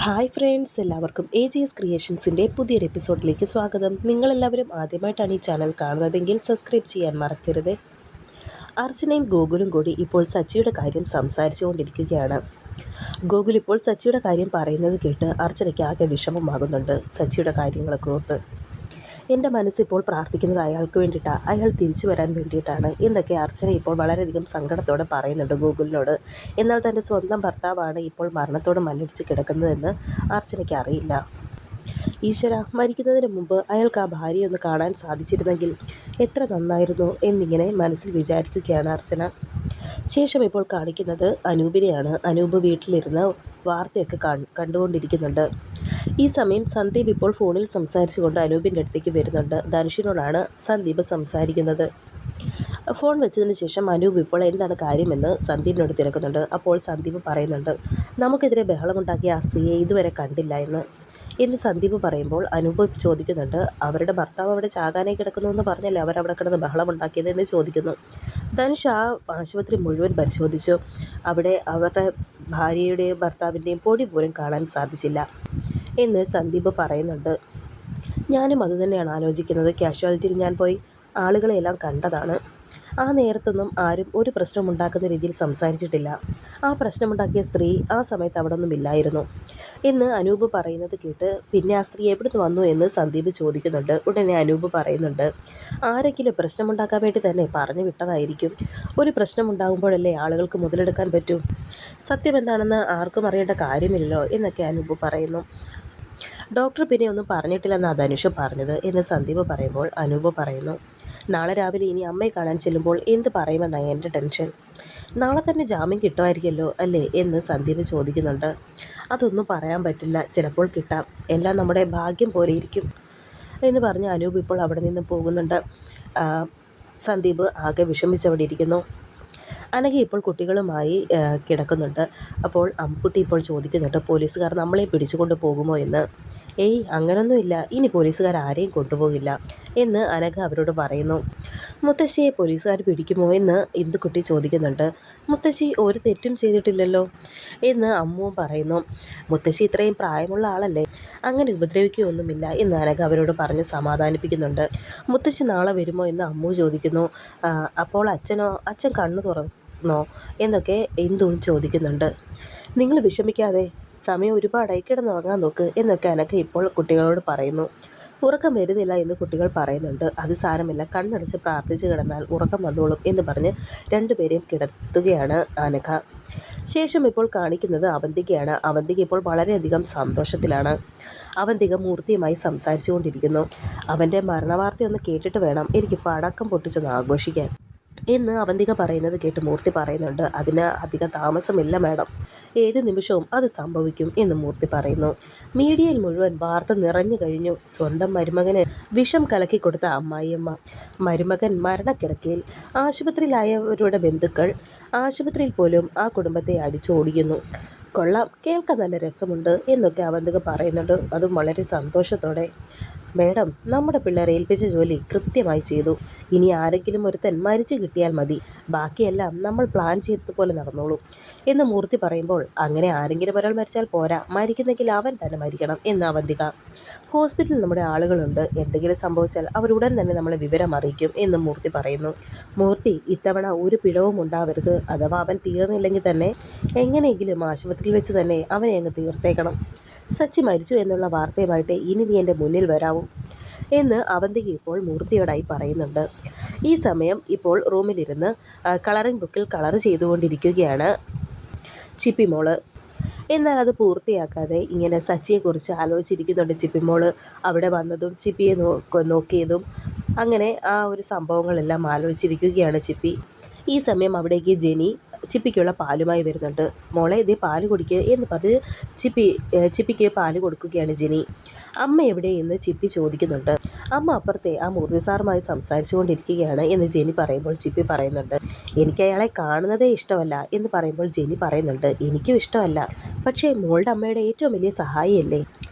Hi friends, എല്ലാവർക്കും AGS ക്രിയേഷൻസിൻ്റെ പുതിയൊരു എപ്പിസോഡിലേക്ക് സ്വാഗതം. നിങ്ങളെല്ലാവരും ആദ്യമായിട്ടാണ് ഈ ചാനൽ കാണുന്നതെങ്കിൽ സബ്സ്ക്രൈബ് ചെയ്യാൻ മറക്കരുത്. അർച്ചനയും ഗോകുലും കൂടി ഇപ്പോൾ സച്ചിയുടെ കാര്യം സംസാരിച്ചുകൊണ്ടിരിക്കുകയാണ്. ഗോകുൽ ഇപ്പോൾ സച്ചിയുടെ കാര്യം പറയുന്നത് കേട്ട് അർച്ചനയ്ക്ക് ആകെ വിഷമമാകുന്നുണ്ട്. സച്ചിയുടെ കാര്യങ്ങളൊക്കെ ഓർത്ത് എൻ്റെ മനസ്സിപ്പോൾ പ്രാർത്ഥിക്കുന്നത് അയാൾക്ക് വേണ്ടിയിട്ടാണ്, അയാൾ തിരിച്ചു വരാൻ വേണ്ടിയിട്ടാണ് എന്നൊക്കെ അർച്ചന ഇപ്പോൾ വളരെയധികം സങ്കടത്തോടെ പറയുന്നുണ്ട് ഗോകുലിനോട്. എന്നാൽ തൻ്റെ സ്വന്തം ഭർത്താവാണ് ഇപ്പോൾ മരണത്തോട് മല്ലടിച്ച് കിടക്കുന്നതെന്ന് അർച്ചനയ്ക്ക് അറിയില്ല. ഈശ്വര, മരിക്കുന്നതിന് മുമ്പ് അയാൾക്ക് ആ ഭാര്യയെ ഒന്ന് കാണാൻ സാധിച്ചിരുന്നെങ്കിൽ എത്ര നന്നായിരുന്നു എന്നിങ്ങനെ മനസ്സിൽ വിചാരിക്കുകയാണ് അർച്ചന. ശേഷം ഇപ്പോൾ കാണിക്കുന്നത് അനൂപിനെയാണ്. അനൂപ് വീട്ടിലിരുന്ന് വാർത്തയൊക്കെ കണ്ടുകൊണ്ടിരിക്കുന്നുണ്ട്. ഈ സമയം സന്ദീപ് ഇപ്പോൾ ഫോണിൽ സംസാരിച്ചുകൊണ്ട് അനൂപിൻ്റെ അടുത്തേക്ക് വരുന്നുണ്ട്. ധനുഷിനോടാണ് സന്ദീപ് സംസാരിക്കുന്നത്. ഫോൺ വെച്ചതിന് ശേഷം അനൂപ് ഇപ്പോൾ എന്താണ് കാര്യമെന്ന് സന്ദീപിനോട് തിരക്കുന്നുണ്ട്. അപ്പോൾ സന്ദീപ് പറയുന്നുണ്ട്, നമുക്കെതിരെ ബഹളമുണ്ടാക്കിയ ആ സ്ത്രീയെ ഇതുവരെ കണ്ടില്ല എന്ന് സന്ദീപ് പറയുമ്പോൾ അനൂപ് ചോദിക്കുന്നുണ്ട്, അവരുടെ ഭർത്താവ് അവിടെ ചാകാനായി കിടക്കുന്നു എന്ന് പറഞ്ഞല്ലേ അവരവിടെ കിടന്ന് ബഹളമുണ്ടാക്കിയത് എന്ന് ചോദിക്കുന്നു. ധനുഷ് ആ ആശുപത്രി മുഴുവൻ പരിശോധിച്ചു. അവിടെ അവരുടെ ഭാര്യയുടെയും ഭർത്താവിൻ്റെയും പൊടി പോലും കാണാൻ സാധിച്ചില്ല എന്ന് സന്ദീപ് പറയുന്നുണ്ട്. ഞാനും അതുതന്നെയാണ് ആലോചിക്കുന്നത്. കാഷ്വാലിറ്റിയിൽ ഞാൻ പോയി ആളുകളെയെല്ലാം കണ്ടതാണ്. ആ നേരത്തൊന്നും ആരും ഒരു പ്രശ്നമുണ്ടാക്കുന്ന രീതിയിൽ സംസാരിച്ചിട്ടില്ല. ആ പ്രശ്നമുണ്ടാക്കിയ സ്ത്രീ ആ സമയത്ത് അവിടെ ഒന്നും ഇല്ലായിരുന്നു എന്ന് അനൂപ് പറയുന്നത് കേട്ട് പിന്നെ ആ സ്ത്രീ എവിടുന്ന് വന്നു എന്ന് സന്ദീപ് ചോദിക്കുന്നുണ്ട്. ഉടനെ അനൂപ് പറയുന്നുണ്ട്, ആരെങ്കിലും പ്രശ്നമുണ്ടാക്കാൻ വേണ്ടി തന്നെ പറഞ്ഞു വിട്ടതായിരിക്കും. ഒരു പ്രശ്നമുണ്ടാകുമ്പോഴല്ലേ ആളുകൾക്ക് മുതലെടുക്കാൻ പറ്റൂ. സത്യം എന്താണെന്ന് ആർക്കും അറിയേണ്ട കാര്യമില്ലല്ലോ എന്നൊക്കെ അനൂപ് പറയുന്നു. ഡോക്ടർ പിന്നെ ഒന്നും പറഞ്ഞിട്ടില്ലെന്നാണ് ധനുഷ് പറഞ്ഞത് എന്ന് സന്ദീപ് പറയുമ്പോൾ അനൂപ് പറയുന്നു, നാളെ രാവിലെ ഇനി അമ്മയെ കാണാൻ ചെല്ലുമ്പോൾ എന്ത് പറയുമെന്നാണ് എൻ്റെ ടെൻഷൻ. നാളെ തന്നെ ജാമ്യം കിട്ടുമായിരിക്കുമല്ലോ അല്ലേ എന്ന് സന്ദീപ് ചോദിക്കുന്നുണ്ട്. അതൊന്നും പറയാൻ പറ്റില്ല, ചിലപ്പോൾ കിട്ടാം, എല്ലാം നമ്മുടെ ഭാഗ്യം പോലെ ഇരിക്കും എന്ന് പറഞ്ഞ് അനൂപ് ഇപ്പോൾ അവിടെ നിന്ന് പോകുന്നുണ്ട്. സന്ദീപ് ആകെ വിഷമിച്ചവിടെ ഇരിക്കുന്നു. അനഘ ഇപ്പോൾ കുട്ടികളുമായി കിടക്കുന്നുണ്ട്. അപ്പോൾ അമ്മുക്കുട്ടി ഇപ്പോൾ ചോദിക്കുന്നുണ്ട്, പോലീസുകാർ നമ്മളെ പിടിച്ചുകൊണ്ട് പോകുമോ എന്ന്. ഏയ്, അങ്ങനൊന്നുമില്ല, ഇനി പോലീസുകാർ ആരെയും കൊണ്ടുപോകില്ല എന്ന് അനഘ അവരോട് പറയുന്നു. മുത്തശ്ശിയെ പോലീസുകാർ പിടിക്കുമോ എന്ന് ഇന്ദുക്കുട്ടി ചോദിക്കുന്നുണ്ട്. മുത്തശ്ശി ഒരു തെറ്റും ചെയ്തിട്ടില്ലല്ലോ എന്ന് അമ്മുവും പറയുന്നു. മുത്തശ്ശി ഇത്രയും പ്രായമുള്ള ആളല്ലേ, അങ്ങനെ ഉപദ്രവിക്കുകയൊന്നുമില്ല എന്ന് അനഘ അവരോട് പറഞ്ഞ് സമാധാനിപ്പിക്കുന്നുണ്ട്. മുത്തശ്ശി നാളെ വരുമോ എന്ന് അമ്മു ചോദിക്കുന്നു. അപ്പോൾ അച്ഛൻ കണ്ണു തുറന്നോ എന്നൊക്കെ ഇന്ദുവും ചോദിക്കുന്നുണ്ട്. നിങ്ങൾ വിഷമിക്കാതെ, സമയം ഒരുപാടായി, കിടന്നുറങ്ങാൻ നോക്ക് എന്നൊക്കെ അനഘ ഇപ്പോൾ കുട്ടികളോട് പറയുന്നു. ഉറക്കം വരുന്നില്ല എന്ന് കുട്ടികൾ പറയുന്നുണ്ട്. അത് സാരമില്ല, കണ്ണടച്ച് പ്രാർത്ഥിച്ച് കിടന്നാൽ ഉറക്കം വന്നോളും എന്ന് പറഞ്ഞ് രണ്ടുപേരെയും കിടത്തുകയാണ് അനഘ. ശേഷം ഇപ്പോൾ കാണിക്കുന്നത് അവന്തികയാണ്. അവന്തിക ഇപ്പോൾ വളരെയധികം സന്തോഷത്തിലാണ്. അവന്തിക മൂർത്തിയുമായി സംസാരിച്ചു കൊണ്ടിരിക്കുന്നു. അവൻ്റെ മരണവാർത്തയൊന്ന് കേട്ടിട്ട് വേണം എനിക്ക് പടക്കം പൊട്ടിച്ചൊന്ന് ആഘോഷിക്കാൻ എന്ന് അവന്തിക പറയുന്നത് കേട്ട് മൂർത്തി പറയുന്നുണ്ട്, അതിന് അധികം താമസമില്ല മാഡം, ഏത് നിമിഷവും അത് സംഭവിക്കും എന്ന് മൂർത്തി പറയുന്നു. മീഡിയയിൽ മുഴുവൻ വാർത്ത നിറഞ്ഞു കഴിഞ്ഞു. സ്വന്തം മരുമകന് വിഷം കലക്കി കൊടുത്ത അമ്മായിയമ്മ, മരുമകൻ മരണക്കിടക്കയിൽ, ആശുപത്രിയിലായവരുടെ ബന്ധുക്കൾ, ആശുപത്രിയിൽ പോലും ആ കുടുംബത്തെ അടിച്ചോടിക്കുന്നു. കൊള്ളാം, കേൾക്കാൻ നല്ല രസമുണ്ട് എന്നൊക്കെ അവന്തിക പറയുന്നുണ്ട്, അതും വളരെ സന്തോഷത്തോടെ. മേഡം, നമ്മുടെ പിള്ളേരെ ഏൽപ്പിച്ച ജോലി കൃത്യമായി ചെയ്തു. ഇനി ആരെങ്കിലും ഒരുത്തൻ മരിച്ചു കിട്ടിയാൽ മതി, ബാക്കിയെല്ലാം നമ്മൾ പ്ലാൻ ചെയ്തതുപോലെ നടന്നോളൂ എന്ന് മൂർത്തി പറയുമ്പോൾ, അങ്ങനെ ആരെങ്കിലും ഒരാൾ മരിച്ചാൽ പോരാ, മരിക്കുന്നെങ്കിൽ അവൻ തന്നെ മരിക്കണം എന്ന് അവന്തിക. ഹോസ്പിറ്റലിൽ നമ്മുടെ ആളുകളുണ്ട്, എന്തെങ്കിലും സംഭവിച്ചാൽ അവരുടൻ തന്നെ നമ്മളെ വിവരം അറിയിക്കും എന്ന് മൂർത്തി പറയുന്നു. മൂർത്തി, ഇത്തവണ ഒരു പിഴവും ഉണ്ടാവരുത്, അഥവാ അവൻ തീർന്നില്ലെങ്കിൽ തന്നെ എങ്ങനെയെങ്കിലും ആശുപത്രിയിൽ വെച്ച് തന്നെ അവനെ അങ്ങ് തീർത്തേക്കണം. സച്ചി മരിച്ചു എന്നുള്ള വാർത്തയുമായിട്ട് ഇനി നീ എൻ്റെ മുന്നിൽ വരാവൂ എന്ന് അവന്തിക ഇപ്പോൾ മൂർത്തിയോടായി പറയുന്നുണ്ട്. ഈ സമയം ഇപ്പോൾ റൂമിലിരുന്ന് കളറിംഗ് ബുക്കിൽ കളർ ചെയ്തുകൊണ്ടിരിക്കുകയാണ് ചിപ്പിമോള്. എന്നാൽ അത് പൂർത്തിയാക്കാതെ ഇങ്ങനെ സച്ചിയെക്കുറിച്ച് ആലോചിച്ചിരിക്കുന്നുണ്ട് ചിപ്പിമോള്. അവിടെ വന്നതും ചിപ്പിയെ നോക്കിയതും അങ്ങനെ ആ ഒരു സംഭവങ്ങളെല്ലാം ആലോചിച്ചിരിക്കുകയാണ് ചിപ്പി. ഈ സമയം അവിടേക്ക് ജെനി ചിപ്പിക്കുള്ള പാലുമായി വരുന്നുണ്ട്. മോളെ, ഇതേ പാല് കുടിക്കുക എന്ന് പറഞ്ഞ് ചിപ്പിക്ക് പാല് കൊടുക്കുകയാണ് ജെനി. അമ്മ എവിടെ എന്ന് ചിപ്പി ചോദിക്കുന്നുണ്ട്. അമ്മ അപ്പുറത്തെ ആ മൂർത്തി സാറുമായി സംസാരിച്ചു കൊണ്ടിരിക്കുകയാണ് എന്ന് ജെനി പറയുമ്പോൾ ചിപ്പി പറയുന്നുണ്ട്, എനിക്ക് അയാളെ കാണുന്നതേ ഇഷ്ടമല്ല എന്ന് പറയുമ്പോൾ ജെനി പറയുന്നുണ്ട്, എനിക്കും ഇഷ്ടമല്ല, പക്ഷേ മോളുടെ അമ്മയുടെ ഏറ്റവും വലിയ സഹായിയല്ലേ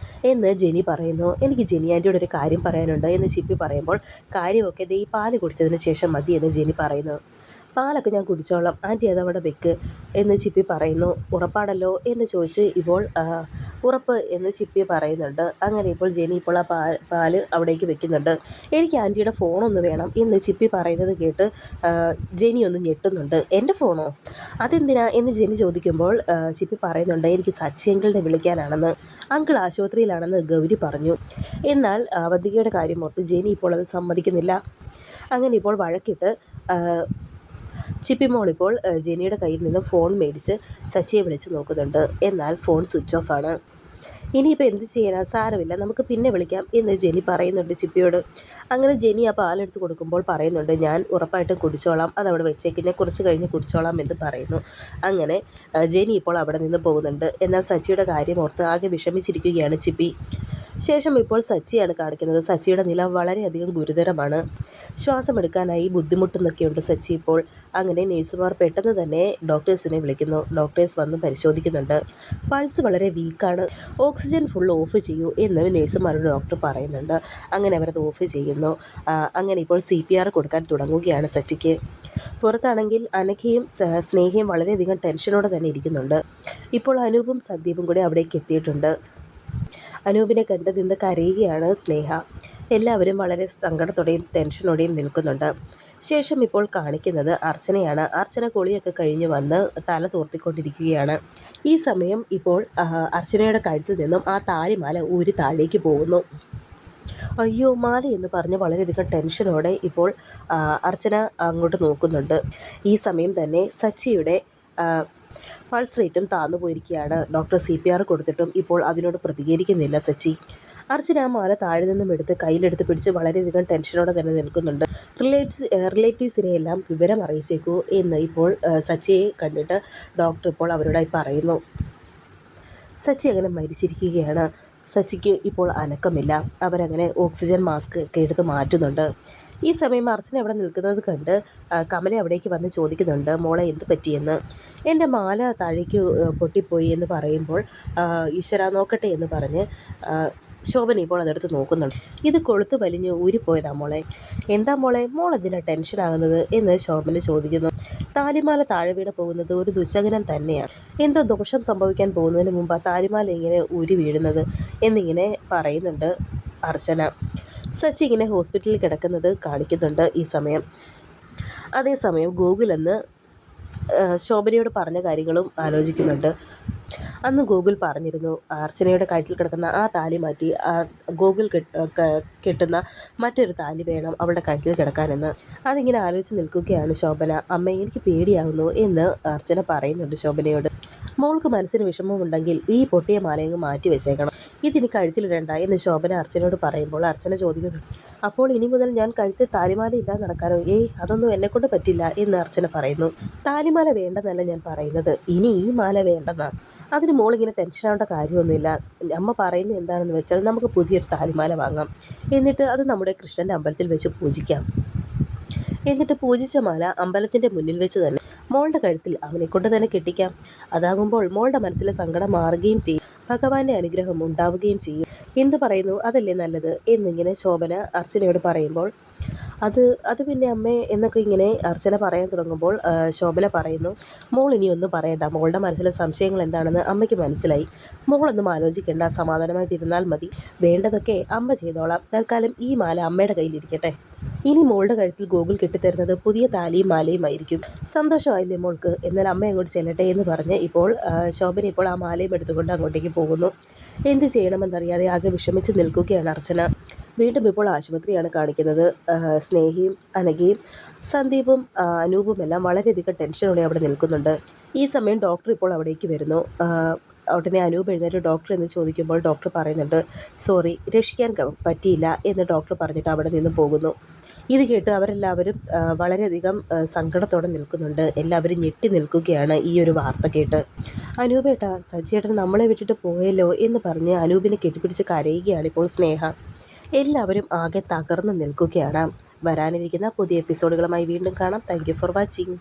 എന്ന് ജെനി പറയുന്നു. എനിക്ക് ജെനി ആൻറ്റിയോട് ഒരു കാര്യം പറയാനുണ്ട് എന്ന് ചിപ്പി പറയുമ്പോൾ, കാര്യമൊക്കെ ഈ പാല് കുടിച്ചതിന് ശേഷം മതി എന്ന് ജെനി പറയുന്നു. പാലൊക്കെ ഞാൻ കുടിച്ചോളാം, ആൻറ്റി അതവിടെ വെക്ക് എന്ന് ചിപ്പി പറയുന്നു. ഉറപ്പാണല്ലോ എന്ന് ചോദിച്ച് ഇപ്പോൾ ഉറപ്പ് എന്ന് ചിപ്പി പറയുന്നുണ്ട്. അങ്ങനെ ഇപ്പോൾ ജെനി ഇപ്പോൾ ആ പാല് അവിടേക്ക് വെക്കുന്നുണ്ട്. എനിക്ക് ആൻറ്റിയുടെ ഫോണൊന്ന് വേണം എന്ന് ചിപ്പി പറയുന്നത് കേട്ട് ജെനി ഒന്ന് ഞെട്ടുന്നുണ്ട്. എൻ്റെ ഫോണോ? അതെന്തിനാ എന്ന് ജെനി ചോദിക്കുമ്പോൾ ചിപ്പി പറയുന്നുണ്ട്, എനിക്ക് സച്ചി അങ്കിളിനെ വിളിക്കാനാണെന്ന്. അങ്കിൾ ആശുപത്രിയിലാണെന്ന് ഗൗരി പറഞ്ഞു. എന്നാൽ അവന്തികയുടെ കാര്യം ഓർത്ത് ജെനി ഇപ്പോൾ അത് സമ്മതിക്കുന്നില്ല. അങ്ങനെ ഇപ്പോൾ വഴക്കിട്ട് ചിപ്പി മോൾ ഇപ്പോൾ ജെനിയുടെ കയ്യിൽ നിന്ന് ഫോൺ മേടിച്ച് സച്ചിയെ വിളിച്ച് നോക്കുന്നുണ്ട്. എന്നാൽ ഫോൺ സ്വിച്ച് ഓഫ് ആണ്. ഇനിയിപ്പോൾ എന്ത് ചെയ്യാനാ, സാരമില്ല, നമുക്ക് പിന്നെ വിളിക്കാം എന്ന് ജെനി പറയുന്നുണ്ട് ചിപ്പിയോട്. അങ്ങനെ ജെനി ആ പാലെടുത്ത് കൊടുക്കുമ്പോൾ പറയുന്നുണ്ട്, ഞാൻ ഉറപ്പായിട്ടും കുടിച്ചോളാം, അതവിടെ വെച്ചേക്കിനെ കുറച്ച് കഴിഞ്ഞ് കുടിച്ചോളാം എന്ന് പറയുന്നു. അങ്ങനെ ജെനി ഇപ്പോൾ അവിടെ നിന്ന് പോകുന്നുണ്ട്. എന്നാൽ സച്ചിയുടെ കാര്യം ഓർത്ത് ആകെ വിഷമിച്ചിരിക്കുകയാണ് ചിപ്പി. ശേഷം ഇപ്പോൾ സച്ചിയാണ് കാണിക്കുന്നത്. സച്ചിയുടെ നില വളരെയധികം ഗുരുതരമാണ്. ശ്വാസമെടുക്കാനായി ബുദ്ധിമുട്ടുന്നൊക്കെയുണ്ട് സച്ചി ഇപ്പോൾ. അങ്ങനെ നേഴ്സുമാർ പെട്ടെന്ന് തന്നെ ഡോക്ടേഴ്സിനെ വിളിക്കുന്നു. ഡോക്ടേഴ്സ് വന്ന് പരിശോധിക്കുന്നുണ്ട്. പൾസ് വളരെ വീക്കാണ്, ഓക്സിജൻ ഫുൾ ഓഫ് ചെയ്യൂ എന്ന് നേഴ്സുമാരോട് ഡോക്ടർ പറയുന്നുണ്ട്. അങ്ങനെ അവരത് ഓഫ് ചെയ്യുന്നു. അങ്ങനെ ഇപ്പോൾ CPR കൊടുക്കാൻ തുടങ്ങുകയാണ് സച്ചിക്ക്. പുറത്താണെങ്കിൽ അനഘയും സ്നേഹയും വളരെയധികം ടെൻഷനോടെ തന്നെ ഇരിക്കുന്നുണ്ട്. ഇപ്പോൾ അനൂപും സന്ദീപും കൂടി അവിടേക്ക് എത്തിയിട്ടുണ്ട്. അനൂപിനെ കണ്ട് നിന്ന് കരയുകയാണ് സ്നേഹ. എല്ലാവരും വളരെ സങ്കടത്തോടെയും ടെൻഷനോടെയും നിൽക്കുന്നുണ്ട്. ശേഷം ഇപ്പോൾ കാണിക്കുന്നത് അർച്ചനയാണ്. അർച്ചന കുളിയൊക്കെ കഴിഞ്ഞ് വന്ന് തല തോർത്തിക്കൊണ്ടിരിക്കുകയാണ്. ഈ സമയം ഇപ്പോൾ അർച്ചനയുടെ കഴുത്തിൽ നിന്നും ആ താലിമാല ഊരി താഴേക്ക് പോകുന്നു. അയ്യോ മാല എന്ന് പറഞ്ഞ് വളരെയധികം ടെൻഷനോടെ ഇപ്പോൾ അർച്ചന അങ്ങോട്ട് നോക്കുന്നുണ്ട്. ഈ സമയം തന്നെ സച്ചിയുടെ പൾസ് റേറ്റും താന്നു പോയിരിക്കുകയാണ്. ഡോക്ടർ CPR കൊടുത്തിട്ടും ഇപ്പോൾ അതിനോട് പ്രതികരിക്കുന്നില്ല സച്ചി. അർച്ചന ആ മാല താഴെ നിന്നും എടുത്ത് കയ്യിലെടുത്ത് പിടിച്ച് വളരെയധികം ടെൻഷനോടെ തന്നെ നിൽക്കുന്നുണ്ട്. റിലേറ്റീവ്സിനെ എല്ലാം വിവരം അറിയിച്ചേക്കൂ എന്ന് ഇപ്പോൾ സച്ചിയെ കണ്ടിട്ട് ഡോക്ടർ ഇപ്പോൾ അവരോടായി പറയുന്നു. സച്ചി അങ്ങനെ മരിച്ചിരിക്കുകയാണ്. സച്ചിക്ക് ഇപ്പോൾ അനക്കമില്ല. അവരങ്ങനെ ഓക്സിജൻ മാസ്ക് ഒക്കെ എടുത്ത് മാറ്റുന്നുണ്ട്. ഈ സമയം അർച്ചന അവിടെ നിൽക്കുന്നത് കണ്ട് കമല അവിടേക്ക് വന്ന് ചോദിക്കുന്നുണ്ട്, മോളെ എന്ത് പറ്റിയെന്ന്. എൻ്റെ മാല താഴേക്ക് പൊട്ടിപ്പോയി എന്ന് പറയുമ്പോൾ ഈശ്വര നോക്കട്ടെ എന്ന് പറഞ്ഞ് ശോഭന ഇപ്പോൾ അതെടുത്ത് നോക്കുന്നുണ്ട്. ഇത് കൊളുത്ത് വലിഞ്ഞ് ഊരിപ്പോയതാ മോളെ. എന്താ മോളെ, മോളെന്തിനാ ടെൻഷനാകുന്നത് എന്ന് ശോഭന ചോദിക്കുന്നു. താലിമാല താഴെ വീണ് പോകുന്നത് ഒരു ദുശകനം തന്നെയാണ്. എന്തോ ദോഷം സംഭവിക്കാൻ പോകുന്നതിന് മുമ്പ് ആ താലിമാല ഇങ്ങനെ ഊരി വീഴുന്നത് എന്നിങ്ങനെ പറയുന്നുണ്ട് അർച്ചന. സച്ചി ഇങ്ങനെ ഹോസ്പിറ്റലിൽ കിടക്കുന്നത് കാണിക്കുന്നുണ്ട് ഈ സമയം. അതേസമയം ഗോകുൽ എന്ന് ശോഭനയോട് പറഞ്ഞ കാര്യങ്ങളും ആലോചിക്കുന്നുണ്ട്. അന്ന് ഗോകുൽ പറഞ്ഞിരുന്നു അർച്ചനയുടെ കഴുത്തിൽ കിടക്കുന്ന ആ താലി മാറ്റി ഗോകുൽ കെട്ടുന്ന മറ്റൊരു താലി വേണം അവളുടെ കഴുത്തിൽ കിടക്കാനെന്ന്. അതിങ്ങനെ ആലോചിച്ച് നിൽക്കുകയാണ് ശോഭന. അമ്മ എനിക്ക് പേടിയാവുന്നു എന്ന് അർച്ചന പറയുന്നുണ്ട് ശോഭനയോട്. മോൾക്ക് മനസ്സിന് വിഷമമുണ്ടെങ്കിൽ ഈ പൊട്ടിയ മാലയങ്ങ് മാറ്റി വെച്ചേക്കണം, ഇതിന് കഴുത്തിലിടണ്ട എന്ന് ശോഭന അർച്ചനയോട് പറയുമ്പോൾ അർച്ചന ചോദിക്കുന്നു, അപ്പോൾ ഇനി മുതൽ ഞാൻ കഴുത്തിൽ താലിമാല ഇല്ലാതെ നടക്കാനോ? അതൊന്നും എന്നെക്കൊണ്ട് പറ്റില്ല എന്ന് അർച്ചന പറയുന്നു. താലിമാല വേണ്ടെന്നല്ല ഞാൻ പറയുന്നത്, ഇനി ഈ മാല വേണ്ടെന്നാ. അതിന് മോളിങ്ങനെ ടെൻഷനാവേണ്ട കാര്യമൊന്നുമില്ല. അമ്മ പറയുന്നത് എന്താണെന്ന് വെച്ചാൽ നമുക്ക് പുതിയൊരു താലിമാല വാങ്ങാം, എന്നിട്ട് അത് നമ്മുടെ കൃഷ്ണൻ്റെ അമ്പലത്തിൽ വെച്ച് പൂജിക്കാം. എന്നിട്ട് പൂജിച്ച മാല അമ്പലത്തിൻ്റെ മുന്നിൽ വെച്ച് തന്നെ മോളുടെ കഴുത്തിൽ അവനെക്കൊണ്ട് തന്നെ കെട്ടിക്കാം. അതാകുമ്പോൾ മോളുടെ മനസ്സിലെ സങ്കടം മാറുകയും ചെയ്യും, ഭഗവാന്റെ അനുഗ്രഹം ഉണ്ടാവുകയും ചെയ്യും. എന്ത് പറയുന്നു, അതല്ലേ നല്ലത് എന്നിങ്ങനെ ശോഭന അർച്ചനയോട് പറയുമ്പോൾ അത് പിന്നെ അമ്മേ എന്നൊക്കെ ഇങ്ങനെ അർച്ചന പറയാൻ തുടങ്ങുമ്പോൾ ശോഭന പറയുന്നു, മോൾ ഇനിയൊന്നും പറയണ്ട, മോളുടെ മനസ്സിലെ സംശയങ്ങൾ എന്താണെന്ന് അമ്മയ്ക്ക് മനസ്സിലായി. മോളൊന്നും ആലോചിക്കേണ്ട, സമാധാനമായിട്ടിരുന്നാൽ മതി. വേണ്ടതൊക്കെ അമ്മ ചെയ്തോളാം. തൽക്കാലം ഈ മാല അമ്മയുടെ കയ്യിലിരിക്കട്ടെ. ഇനി മോളുടെ കഴുത്തിൽ ഗോകുൽ കെട്ടിത്തരുന്നത് പുതിയ താലിയും മാലയുമായിരിക്കും. സന്തോഷമായില്ലേ മോൾക്ക്? എന്നാൽ അമ്മ അങ്ങോട്ട് ചെല്ലട്ടെ എന്ന് പറഞ്ഞ് ഇപ്പോൾ ശോഭന ഇപ്പോൾ ആ മാലയും എടുത്തുകൊണ്ട് അങ്ങോട്ടേക്ക് പോകുന്നു. എന്ത് ചെയ്യണമെന്നറിയാതെ ആകെ വിഷമിച്ച് നിൽക്കുകയാണ് അർച്ചന. വീണ്ടും ഇപ്പോൾ ആശുപത്രിയാണ് കാണിക്കുന്നത്. സ്നേഹയും അനഘയും സന്ദീപും അനൂപും എല്ലാം വളരെയധികം ടെൻഷനോടെ അവിടെ നിൽക്കുന്നുണ്ട്. ഈ സമയം ഡോക്ടർ ഇപ്പോൾ അവിടേക്ക് വരുന്നു. ഉടനെ അനൂപ് എഴുന്നേറ്റ് ഡോക്ടർ എന്ന് ചോദിക്കുമ്പോൾ ഡോക്ടർ പറയുന്നുണ്ട്, സോറി രക്ഷിക്കാൻ പറ്റിയില്ല എന്ന് ഡോക്ടർ പറഞ്ഞിട്ട് അവിടെ നിന്ന് പോകുന്നു. ഇത് കേട്ട് അവരെല്ലാവരും വളരെയധികം സങ്കടത്തോടെ നിൽക്കുന്നുണ്ട്. എല്ലാവരും ഞെട്ടി നിൽക്കുകയാണ് ഈ ഒരു വാർത്ത കേട്ട്. അനൂപേട്ടാ, സജിയേട്ടൻ നമ്മളെ വിട്ടിട്ട് പോയല്ലോ എന്ന് പറഞ്ഞ് അനൂപിനെ കെട്ടിപ്പിടിച്ച് കരയുകയാണ് ഇപ്പോൾ സ്നേഹ. എല്ലാവരും ആകെ തകർന്ന് നിൽക്കുകയാണ്. വരാനിരിക്കുന്ന പുതിയ എപ്പിസോഡുകളുമായി വീണ്ടും കാണാം. Thank you for watching.